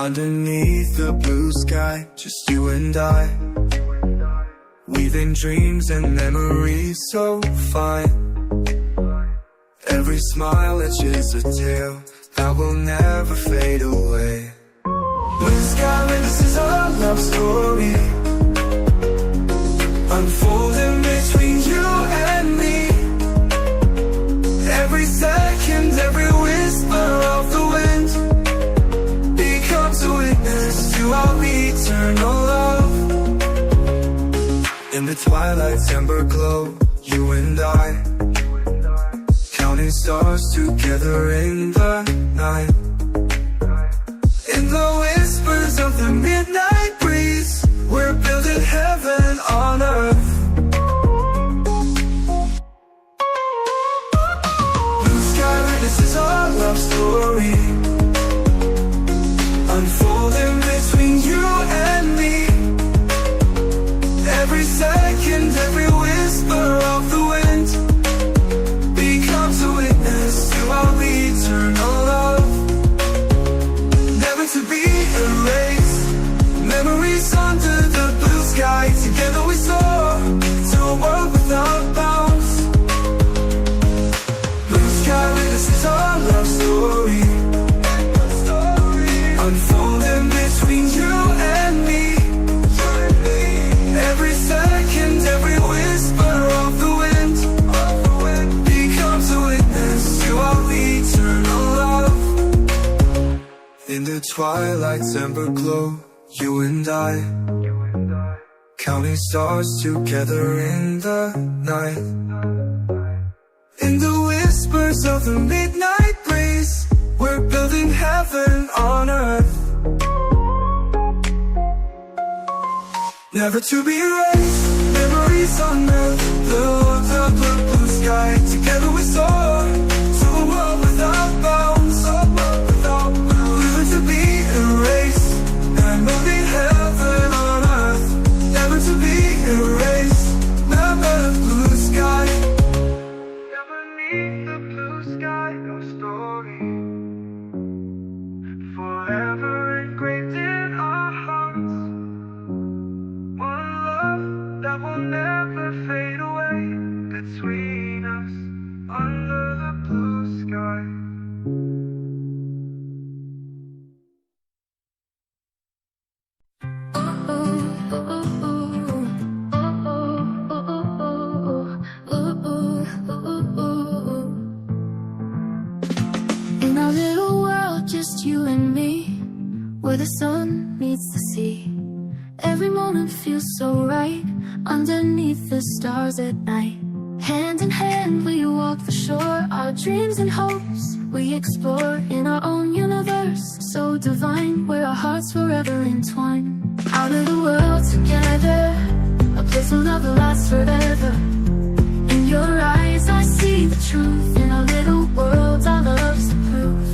Underneath the blue sky, just you and I, weaving dreams and memories so fine. Every smile etches a tale that will never fade away. Blue sky, this is our love story, unfolding between you and me. Every second, every whisper of the wind becomes a witness to our eternal love. In the twilight's ember glow, you and I, counting stars together in the night. In the whispers of the midnight breeze, we're building heaven on earth. Blue sky, this is our love story, unfolding between you and me. Every second, every whisper of the wind becomes a witness to our eternal love. Never to be erased, memories under the blue sky. Together we soar to a world without bounds. Blue sky, this is our love story, unfolding between you and me. Every second, every whisper of the wind becomes a witness to our eternal love. In the twilight's ember glow, you and I, counting stars together in the night. In the whispers of the midnight breeze, we're building heaven on earth. Never to be erased, memories on earth. The blue sky, together we soar to a world without bounds. Never to be erased, memory heaven on earth. Never to be erased, never blue sky. Beneath the blue sky, your story forever engraved in our hearts. One love that will never fade away between us under the blue sky. In our little world, just you and me, where the sun meets the sea. Every moment feels so right underneath the stars at night. Hand in hand we walk the shore, our dreams and hopes we explore in our own universe, so divine, where our hearts forever entwine. Our little world together, a place where love will last forever. In your eyes I see the truth, in our little world our love's the proof.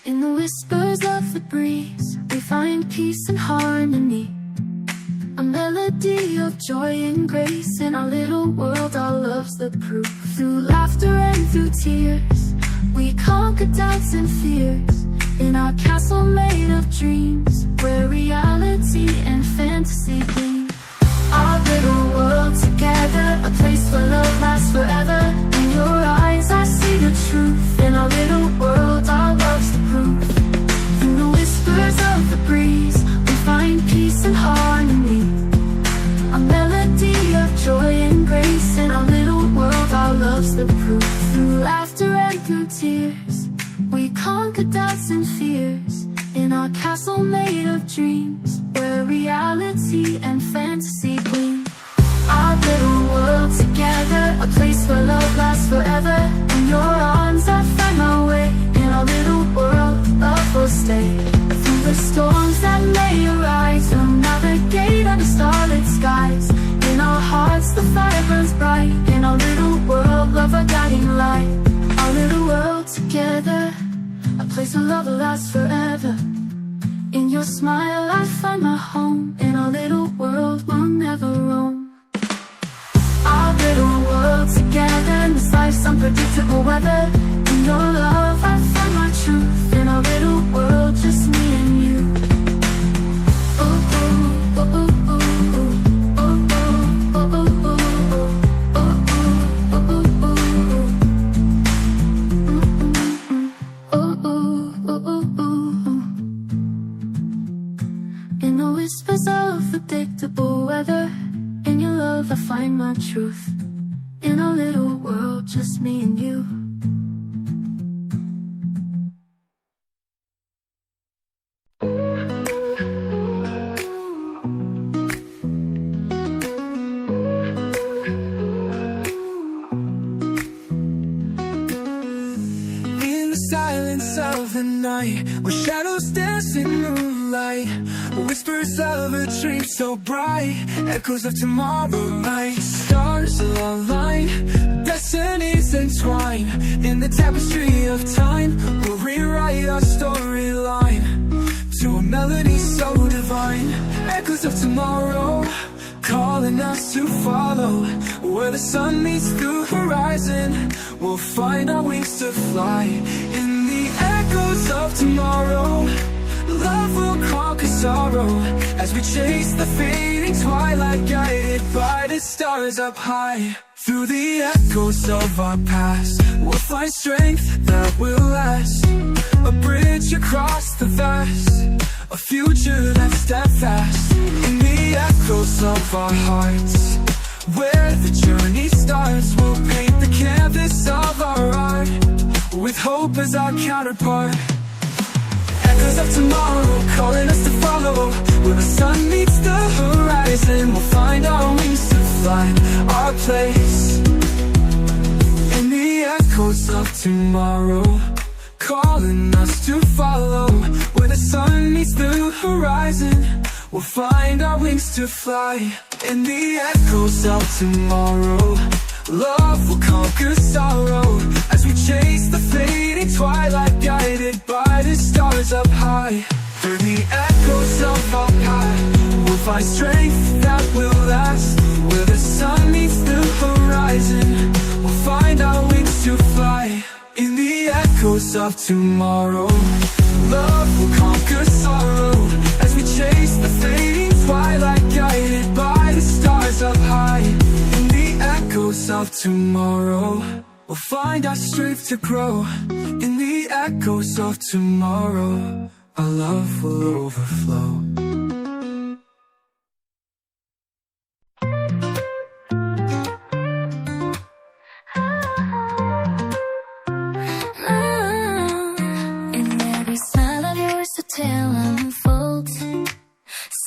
In the whispers of the breeze we find peace and harmony, a melody of joy and grace. In our little world our love's the proof. Through laughter and through tears we conquer doubts and fears, in our castle made of dreams, where reality and fantasy gleam. Our little world together, a place where love lasts forever. In your eyes I see the truth, in our little world our love's the proof. Through the whispers of the breeze we find peace and harmony, a melody of joy and grace. In our little world our love's the proof. Through laughter and through tears we conquer doubts and fears, in our castle made of dreams, where reality and fantasy gleam. Our little world together, a place where love lasts forever. In your arms I find my way, in our little world love will stay. Through the storms that may arise we'll navigate under starlit skies. In our hearts the fire burns bright, in our little world love a guiding light. Our little world together, a place where love will last forever. In your smile I find my home, in our little world we'll never roam. Our little world together, in this life's unpredictable weather. In your love I find my truth, in our little world just me and you. find my truth in a little world, just me and you. In the silence of the night, where shadows dance in moonlight, whispers of a dream so bright, echoes of tomorrow night. Stars align, destinies entwine, in the tapestry of time, we'll rewrite our storyline to a melody so divine. Echoes of tomorrow, calling us to follow. Where the sun meets the horizon, we'll find our wings to fly. In the echoes of tomorrow, love will conquer sorrow, as we chase the fading twilight, guided by the stars up high. Through the echoes of our past, we'll find strength that will last, a bridge across the vast, a future that's steadfast. In the echoes of our hearts, where the journey starts, we'll paint the canvas of our art, with hope as our counterpart. Echoes of tomorrow, calling us to follow. Where the sun meets the horizon, we'll find our wings to fly, our place. In the echoes of tomorrow, calling us to follow. Where the sun meets the horizon, we'll find our wings to fly. In the echoes of tomorrow, love will conquer sorrow, as we chase the fading twilight, guided by the stars up high. Through the echoes of our path, we'll find strength that will last. Where the sun meets the horizon, we'll find our wings to fly. In the echoes of tomorrow, love will conquer sorrow, as we chase the fading twilight, guided by the stars up high. In the echoes of tomorrow, we'll find our strength to grow. In the echoes of tomorrow, our love will overflow. In every smile of yours, the tale unfolds.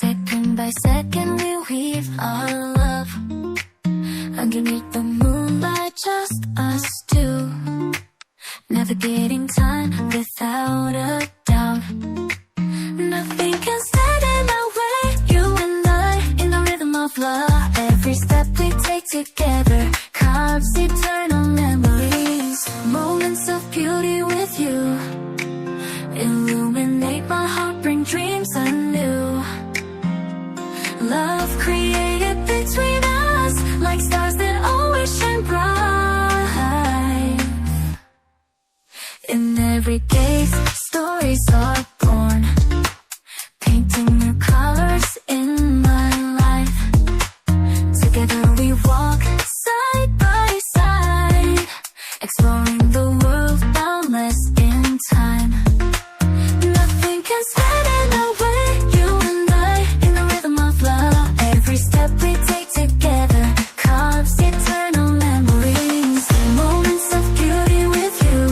Second by second, we weave our love. Underneath the moonlight, just us two, navigating time without a doubt. Nothing can stand in our way, you and I, in the rhythm of love. Every step we take together carves eternal memories. Moments of beauty with you illuminate my heart, bring dreams anew. Love created between us, like stars that always shine bright. In every gaze, stories are born, painting new colors in my life. Together we walk side by side, exploring the world boundless in time. Nothing can stand in our way, you and I, in the rhythm of love. Every step we take together carves eternal memories. Moments of beauty with you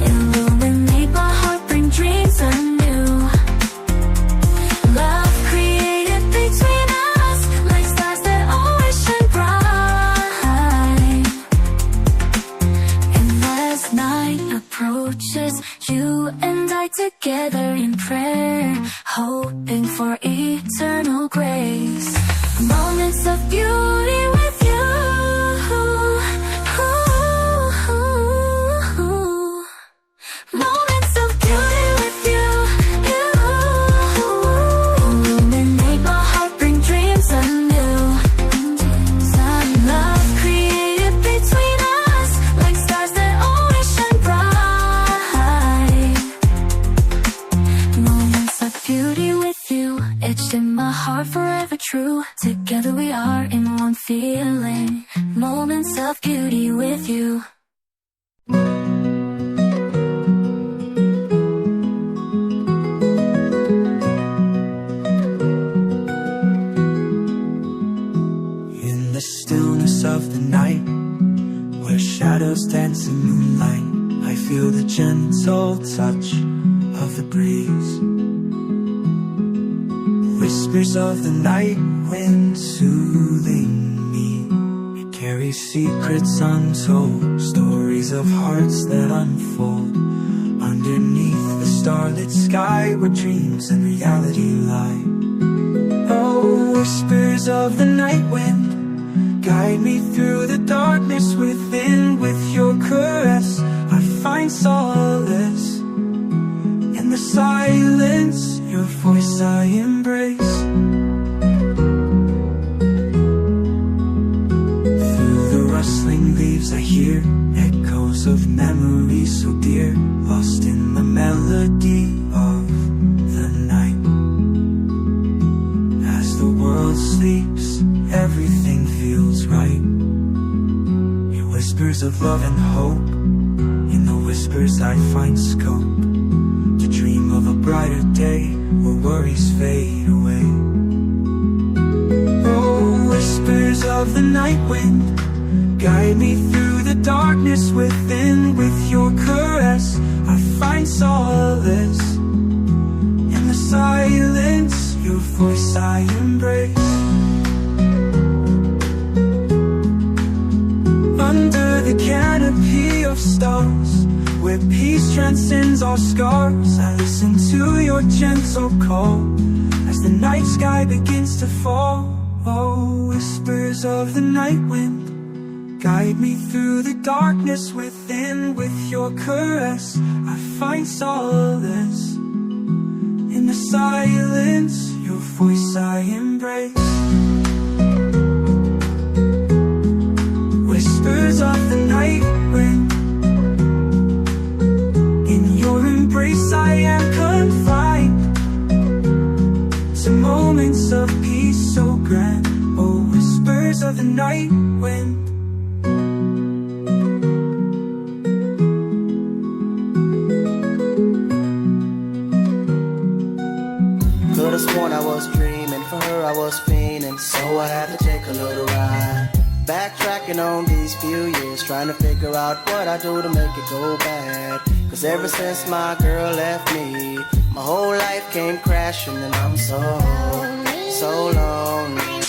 illuminate my heart, bring dreams anew. Love created between us, like stars that always shine bright. And as night approaches, you and I together in prayer, hoping for eternal grace. Moments of beauty with you. Moments of beauty with you. Illuminate my heart, bring dreams anew. Some love created between us, like stars that always shine bright. Moments of beauty with you, etched in my heart, forever true. Together we are in one feeling. Moments of beauty with you. In the stillness of the night, where shadows dance in moonlight, I feel the gentle touch of the breeze. Whispers of the night wind soothing me. It carries secrets untold, stories of hearts that unfold underneath the starlit sky, where dreams and reality lie. Oh, whispers of the night wind, guide me through the darkness within. With your caress I find solace in the silence, your voice I embrace. Through the rustling leaves I hear echoes of memories so dear, lost in the melody of the night. As the world sleeps, everything feels right. Your whispers of love and hope, in the whispers I find scope to dream of a brighter day where worries fade away. Oh, whispers of the night wind, guide me through the darkness within. With your caress I find solace in the silence, your voice I embrace. Under the canopy of stars, where peace transcends all scars, I listen to your gentle call as the night sky begins to fall. Oh, whispers of the night wind, guide me through the darkness within. With your caress I find solace in the silence, your voice I embrace. Whispers of the night wind, in your embrace I am confined to moments of peace so grand. Oh, whispers of the night wind. Could've sworn I was dreaming, for her I was fiending, so I had to take a little ride. Backtracking on these few years, trying to figure out what I do to make it go bad. Cause ever since my girl left me, my whole life came crashing and I'm so lonely.